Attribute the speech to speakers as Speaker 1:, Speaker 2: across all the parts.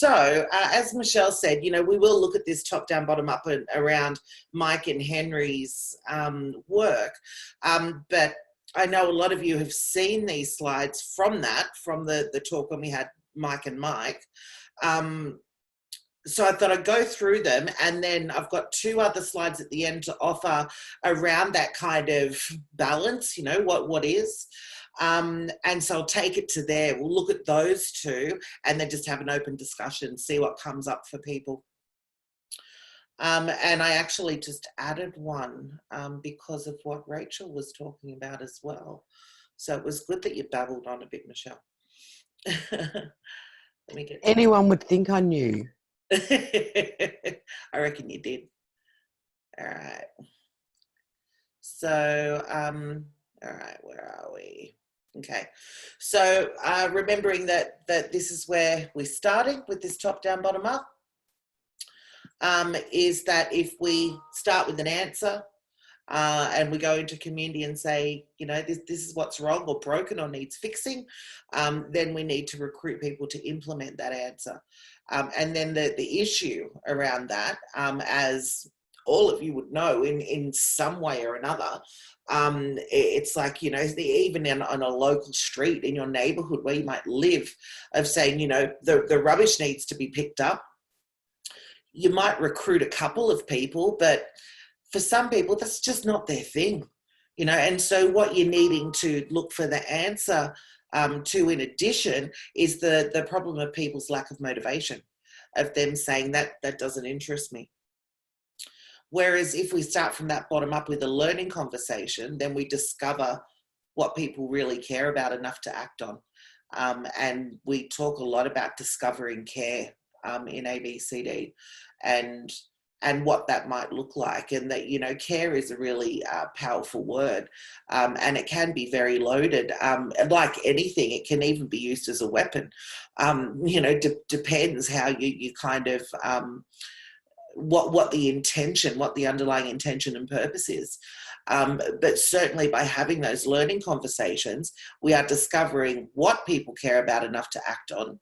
Speaker 1: As Michelle said, you know, we will look at this top-down, bottom-up around Mike and Henry's work, but I know a lot of you have seen these slides from the talk when we had Mike and Mike. So I thought I'd go through them, and then I've got 2 other slides at the end to offer around that kind of balance, you know, what is. And so I'll take it to there. We'll look at those 2 and then just have an open discussion, see what comes up for people. And I actually just added one because of what Rachel was talking about as well. So it was good that you babbled on a bit, Michelle. Let me get
Speaker 2: anyone would think I knew.
Speaker 1: I reckon you did. All right. So, all right, where are we? Okay. So, remembering that this is where we're starting with this top-down, bottom-up, is that if we start with an answer and we go into community and say, you know, this is what's wrong or broken or needs fixing, then we need to recruit people to implement that answer. And then the issue around that, as all of you would know in some way or another, it's like, you know, even on a local street in your neighborhood where you might live, of saying, you know, the rubbish needs to be picked up. You might recruit a couple of people, but for some people, that's just not their thing, you know. And so what you're needing to look for the answer to, in addition, is the problem of people's lack of motivation, of them saying that doesn't interest me. Whereas if we start from that bottom up with a learning conversation, then we discover what people really care about enough to act on. And we talk a lot about discovering care in ABCD and what that might look like, and that, you know, care is a really powerful word, and it can be very loaded. Like anything, it can even be used as a weapon. You know, depends how you kind of what the intention, what the underlying intention and purpose is. But certainly by having those learning conversations, we are discovering what people care about enough to act on.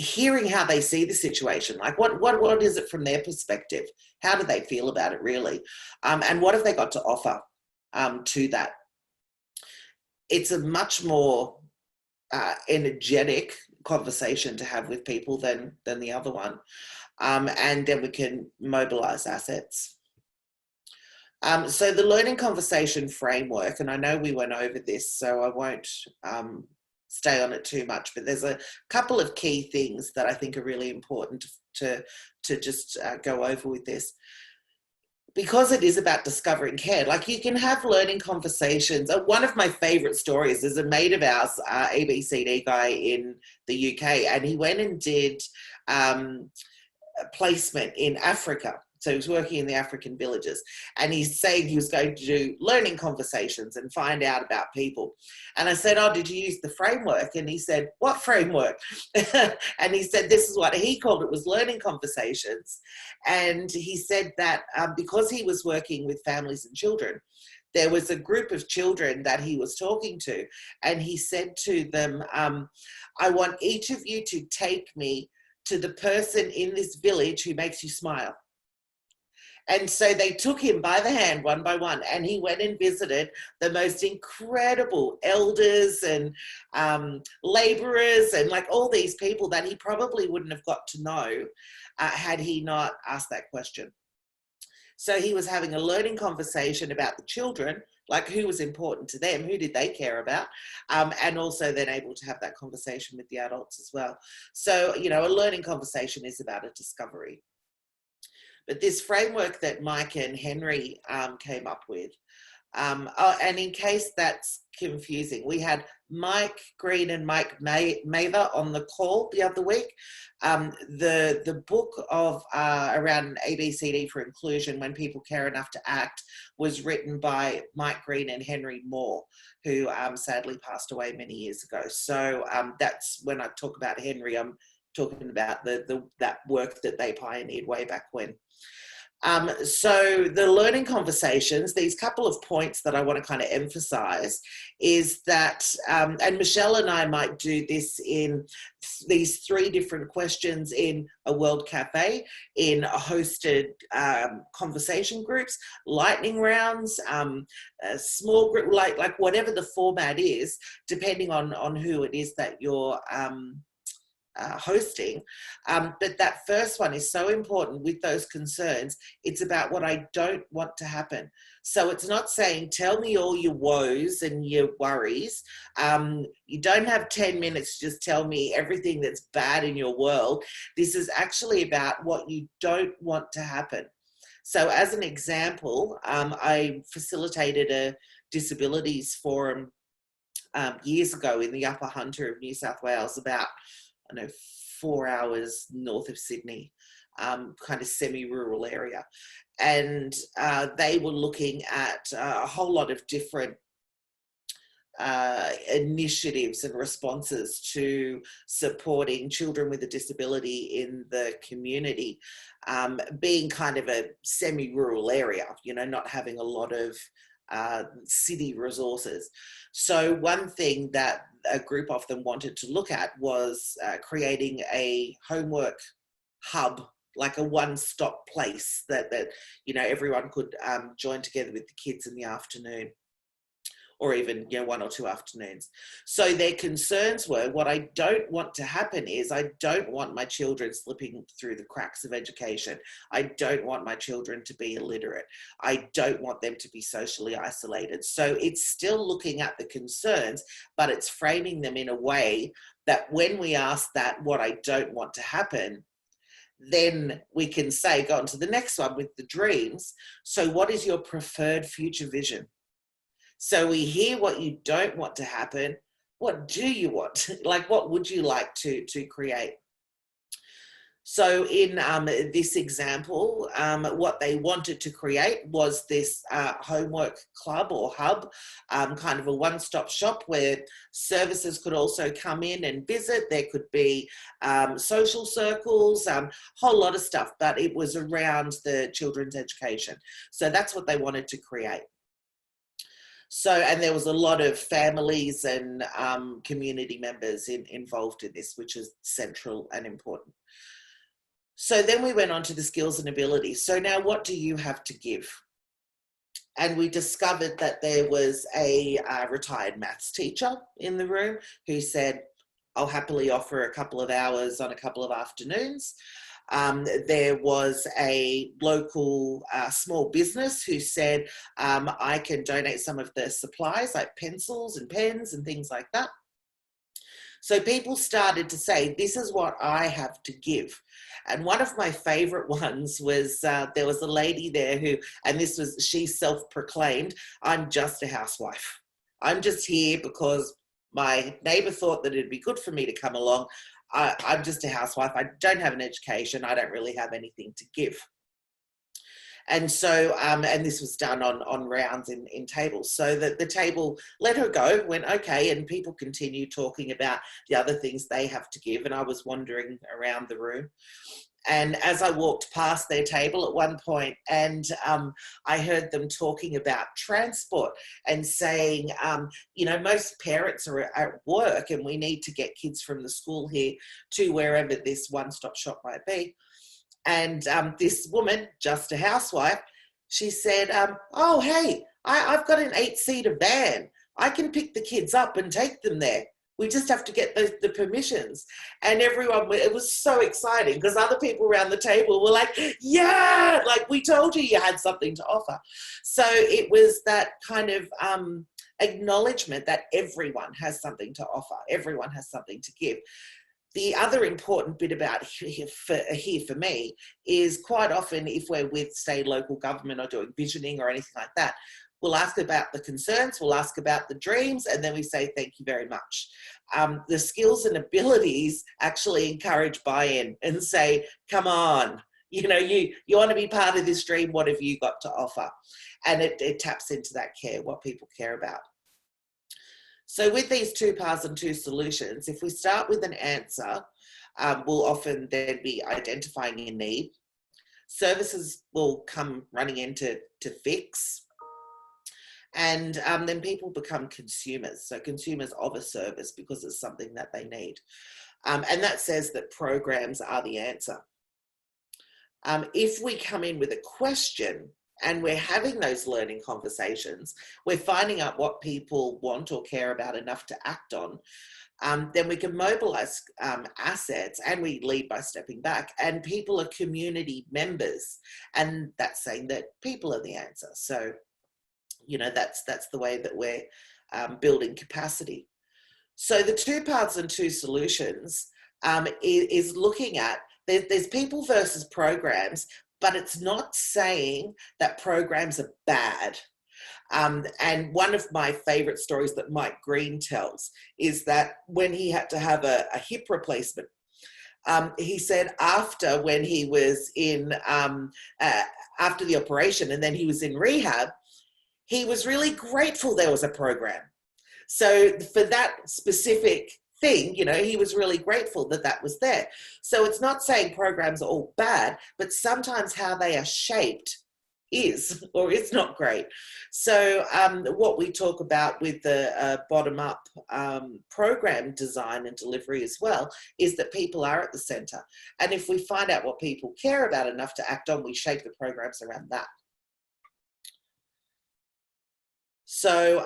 Speaker 1: Hearing how they see the situation, like what is it from their perspective? How do they feel about it really? And what have they got to offer to that? It's a much more energetic conversation to have with people than the other one. And then we can mobilize assets. So the learning conversation framework, and I know we went over this, so I won't stay on it too much, but there's a couple of key things that I think are really important to just go over with this. Because it is about discovering care, like you can have learning conversations. One of my favorite stories is a mate of ours, ABCD guy in the UK, and he went and did a placement in Africa. So he was working in the African villages, and he's saying he was going to do learning conversations and find out about people. And I said, oh, did you use the framework? And he said, what framework? And he said, this is what he called it, was learning conversations. And he said that because he was working with families and children, there was a group of children that he was talking to, and he said to them, I want each of you to take me to the person in this village who makes you smile. And so they took him by the hand one by one, and he went and visited the most incredible elders and laborers and like all these people that he probably wouldn't have got to know had he not asked that question. So he was having a learning conversation about the children, like who was important to them, who did they care about, and also then able to have that conversation with the adults as well. So, you know, a learning conversation is about a discovery. But this framework that Mike and Henry came up with, and in case that's confusing, we had Mike Green and Mike Mather on the call the other week. The book of around ABCD for Inclusion, When People Care Enough to Act, was written by Mike Green and Henry Moore, who sadly passed away many years ago. So that's when I talk about Henry, I'm talking about that work that they pioneered way back when. So the learning conversations, these couple of points that I want to kind of emphasize is that, and Michelle and I might do this in these 3 different questions in a World Cafe, in a hosted conversation groups, lightning rounds, a small group, like whatever the format is, depending on who it is that you're hosting. But that first one is so important with those concerns. It's about what I don't want to happen. So it's not saying, tell me all your woes and your worries. You don't have 10 minutes to just tell me everything that's bad in your world. This is actually about what you don't want to happen. So as an example, I facilitated a disabilities forum years ago in the Upper Hunter of New South Wales, about, I don't know, 4 hours north of Sydney, kind of semi-rural area. And they were looking at a whole lot of different initiatives and responses to supporting children with a disability in the community, being kind of a semi-rural area, you know, not having a lot of city resources. So one thing that a group of them wanted to look at was creating a homework hub, like a one-stop place that you know, everyone could join together with the kids in the afternoon, or even, you know, 1 or 2 afternoons. So their concerns were, what I don't want to happen is, I don't want my children slipping through the cracks of education. I don't want my children to be illiterate. I don't want them to be socially isolated. So it's still looking at the concerns, but it's framing them in a way that when we ask that, what I don't want to happen, then we can say, go on to the next one with the dreams. So what is your preferred future vision? So we hear what you don't want to happen. What do you want? Like, what would you like to create? So in this example, what they wanted to create was this homework club or hub, kind of a one-stop shop where services could also come in and visit. There could be social circles, whole lot of stuff, but it was around the children's education. So that's what they wanted to create. So, and there was a lot of families and community members involved in this, which is central and important. So then we went on to the skills and abilities. So now what do you have to give? And we discovered that there was a retired maths teacher in the room who said, I'll happily offer a couple of hours on a couple of afternoons. There was a local small business who said, I can donate some of the supplies like pencils and pens and things like that. So people started to say, this is what I have to give. And one of my favorite ones was, there was a lady there who, and this was, she self-proclaimed, I'm just a housewife. I'm just here because my neighbour thought that it'd be good for me to come along. I'm just a housewife. I don't have an education. I don't really have anything to give. And so, and this was done on rounds in tables. So the table let her go, went okay, and people continued talking about the other things they have to give. And I was wandering around the room. And as I walked past their table at one point, and I heard them talking about transport and saying, you know, most parents are at work and we need to get kids from the school here to wherever this one-stop shop might be. And this woman, just a housewife, she said, oh, hey, I've got an 8-seater van. I can pick the kids up and take them there. We just have to get the permissions. And everyone, it was so exciting because other people around the table were like, yeah, like we told you you had something to offer. So it was that kind of acknowledgement that everyone has something to offer. Everyone has something to give. The other important bit about here for me is quite often if we're with, say, local government or doing visioning or anything like that, we'll ask about the concerns, we'll ask about the dreams, and then we say, thank you very much. The skills and abilities actually encourage buy-in and say, come on, you know, you want to be part of this dream, what have you got to offer? And it taps into that care, what people care about. So with these 2 paths and 2 solutions, if we start with an answer, we'll often then be identifying a need. Services will come running in to fix. And then people become consumers. So consumers of a service because it's something that they need. And that says that programs are the answer. If we come in with a question and we're having those learning conversations, we're finding out what people want or care about enough to act on, then we can mobilize assets, and we lead by stepping back, and people are community members, and that's saying that people are the answer. So, you know, that's the way that we're building capacity. So the 2 paths and 2 solutions is looking at, there's people versus programs, but it's not saying that programs are bad. And one of my favorite stories that Mike Green tells is that when he had to have a hip replacement, he said after, when he was in, after the operation and then he was in rehab, he was really grateful there was a program. So for that specific thing, you know, he was really grateful that that was there. So it's not saying programs are all bad, but sometimes how they are shaped is or is not great. So what we talk about with the bottom-up program design and delivery as well is that people are at the centre. And if we find out what people care about enough to act on, we shape the programs around that. So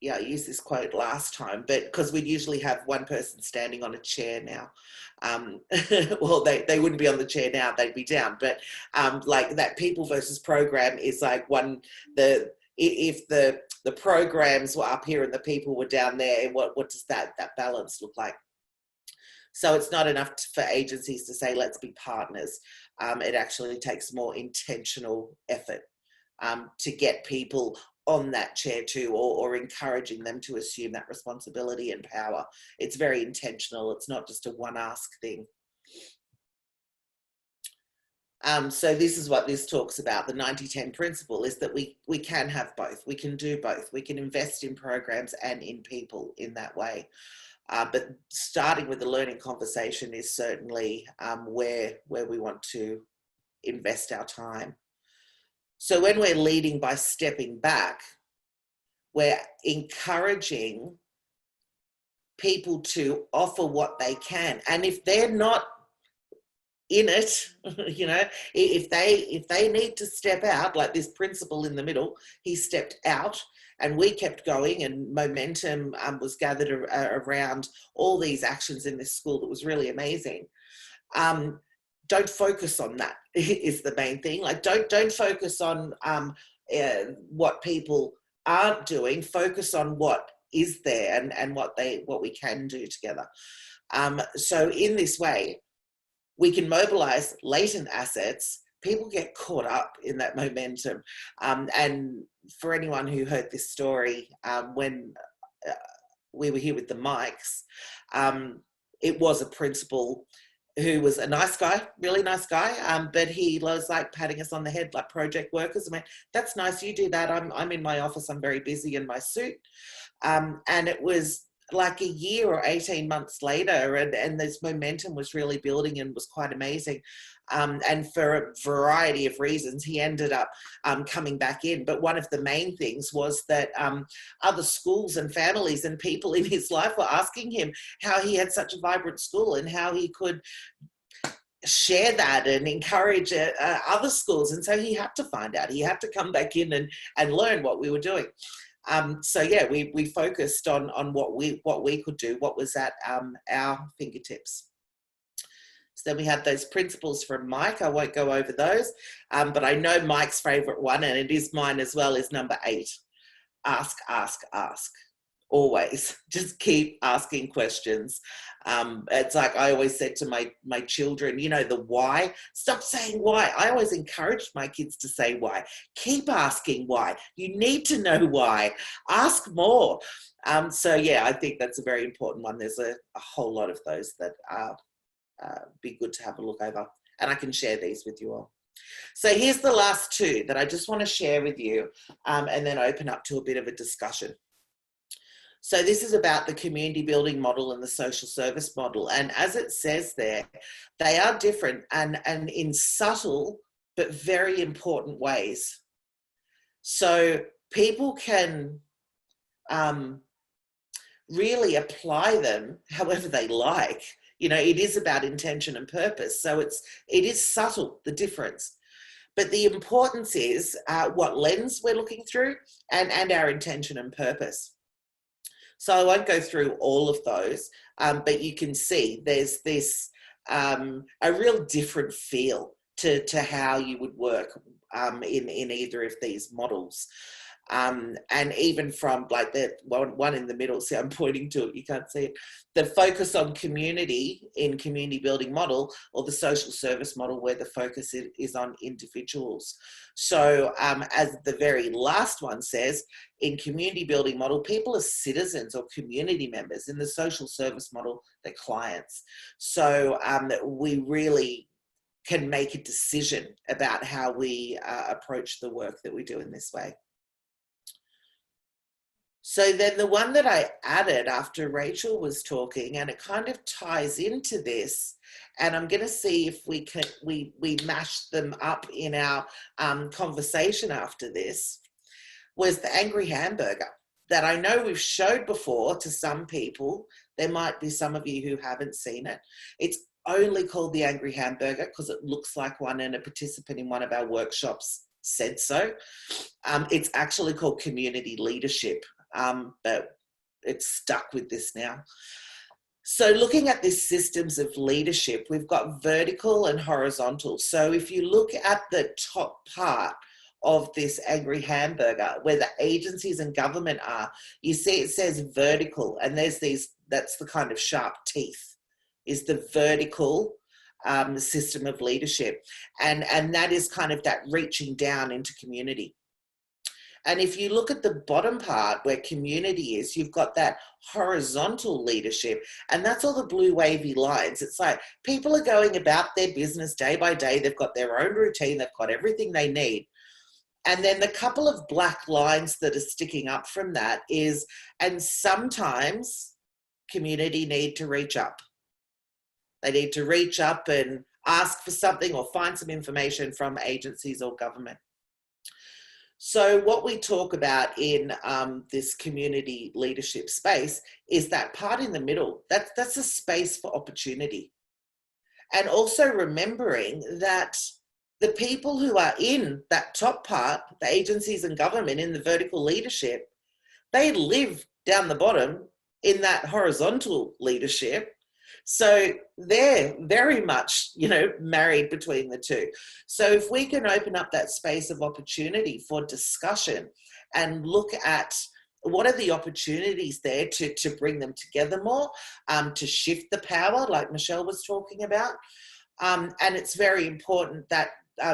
Speaker 1: yeah, I used this quote last time, but because we'd usually have one person standing on a chair now. Well, they wouldn't be on the chair now, they'd be down. But like that people versus program is like if the programs were up here and the people were down there, what does that balance look like? So it's not enough for agencies to say, let's be partners. It actually takes more intentional effort to get people on that chair too, or encouraging them to assume that responsibility and power. It's very intentional. It's not just a one ask thing. So this is what this talks about. The 90-10 principle is that we can have both. We can do both. We can invest in programs and in people in that way. But starting with the learning conversation is certainly where we want to invest our time. So when we're leading by stepping back, we're encouraging people to offer what they can. And if they're not in it, you know, if they need to step out, like this principal in the middle, he stepped out and we kept going, and momentum was gathered around all these actions in this school that was really amazing. Don't focus on that is the main thing. Like don't focus on what people aren't doing. Focus on what is there and what we can do together. So in this way, we can mobilize latent assets. People get caught up in that momentum. And for anyone who heard this story, when we were here with the mics, it was a principal who was a nice guy, really nice guy, but he was like patting us on the head like project workers. I mean, that's nice, you do that. I'm in my office, I'm very busy in my suit. And it was like a year or 18 months later, and this momentum was really building and was quite amazing. And for a variety of reasons, he ended up coming back in. But one of the main things was that other schools and families and people in his life were asking him how he had such a vibrant school and how he could share that and encourage other schools. And so he had to find out. He had to come back in and learn what we were doing. So yeah, we focused on what we could do, what was at our fingertips. So then we had those principles from Mike. I won't go over those, but I know Mike's favourite one, and it is mine as well, is number 8. Ask, ask, ask. Always. Just keep asking questions. It's like I always said to my children, you know, the why. Stop saying why. I always encouraged my kids to say why. Keep asking why. You need to know why. Ask more. So yeah, I think that's a very important one. There's a whole lot of those that are be good to have a look over, and I can share these with you all. So here's the last 2 that I just want to share with you, and then open up to a bit of a discussion. So this is about the community building model and the social service model. And as it says there, they are different and in subtle but very important ways. So people can really apply them however they like. It is about intention and purpose. So it is subtle, the difference. But the importance is what lens we're looking through and our intention and purpose. So I won't go through all of those, but you can see there's this a real different feel to how you would work in either of these models. And even from like the one in the middle, see, I'm pointing to it, you can't see it, the focus on community in community building model, or the social service model where the focus is on individuals. So as the very last one says, in community building model, people are citizens or community members. In the social service model, they're clients. So we really can make a decision about how we approach the work that we do in this way. So then the one that I added after Rachel was talking, and it kind of ties into this, and I'm going to see if we mash them up in our conversation after this, was the angry hamburger that I know we've showed before to some people. There might be some of you who haven't seen it. It's only called the angry hamburger because it looks like one, and a participant in one of our workshops said so. It's actually called community leadership. But it's stuck with this now. So looking at these systems of leadership, we've got vertical and horizontal. So if you look at the top part of this angry hamburger, where the agencies and government are, you see it says vertical, and there's that's the kind of sharp teeth, is the vertical system of leadership. And that is kind of that reaching down into community. And if you look at the bottom part where community is, you've got that horizontal leadership, and that's all the blue wavy lines. It's like people are going about their business day by day. They've got their own routine. They've got everything they need. And then the couple of black lines that are sticking up from that is, and sometimes community need to reach up. They need to reach up and ask for something or find some information from agencies or government. So what we talk about in this community leadership space is that part in the middle. That's a space for opportunity. And also remembering that the people who are in that top part, the agencies and government in the vertical leadership, they live down the bottom in that horizontal leadership. So they're very much, married between the two. So if we can open up that space of opportunity for discussion and look at what are the opportunities there to bring them together more, to shift the power like Michelle was talking about. And it's very important that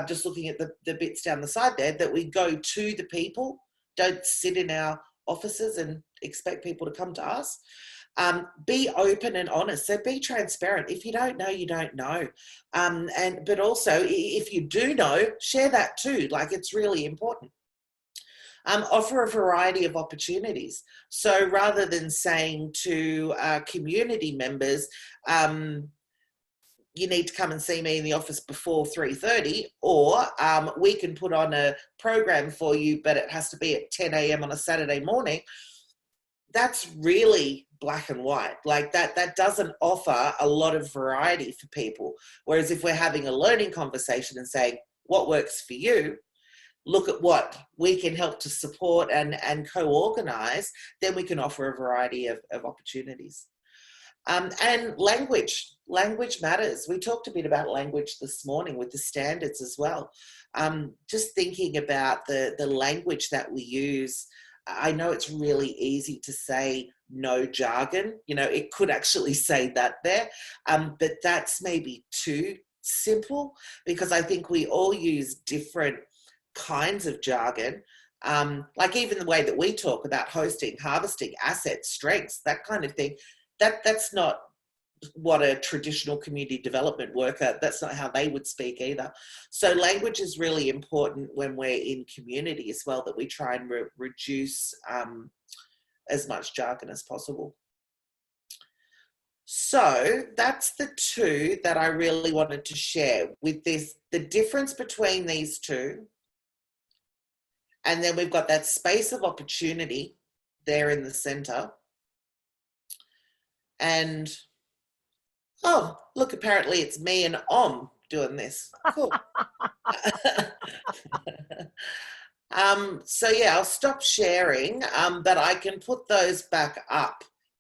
Speaker 1: just looking at the bits down the side there, that we go to the people, don't sit in our offices and expect people to come to us. Be open and honest. So be transparent. If you don't know, you don't know. But also, if you do know, share that too. Like, it's really important. Offer a variety of opportunities. So rather than saying to community members, you need to come and see me in the office before 3:30, or we can put on a program for you, but it has to be at 10 a.m. on a Saturday morning. That's really black and white. Like that doesn't offer a lot of variety for people. Whereas if we're having a learning conversation and saying, what works for you, look at what we can help to support and co-organize, then we can offer a variety of opportunities. And language matters. We talked a bit about language this morning with the standards as well. Just thinking about the language that we use. I know it's really easy to say no jargon. It could actually say that there, but that's maybe too simple, because I think we all use different kinds of jargon. Like even the way that we talk about hosting, harvesting, assets, strengths, that kind of thing. That's not what a traditional community development worker, that's not how they would speak either. So language is really important when we're in community as well, that we try and reduce as much jargon as possible. So that's the two that I really wanted to share with this, the difference between these two. And then we've got that space of opportunity there in the center. And, oh, look, apparently it's me and Om doing this. Cool. So yeah, I'll stop sharing, but I can put those back up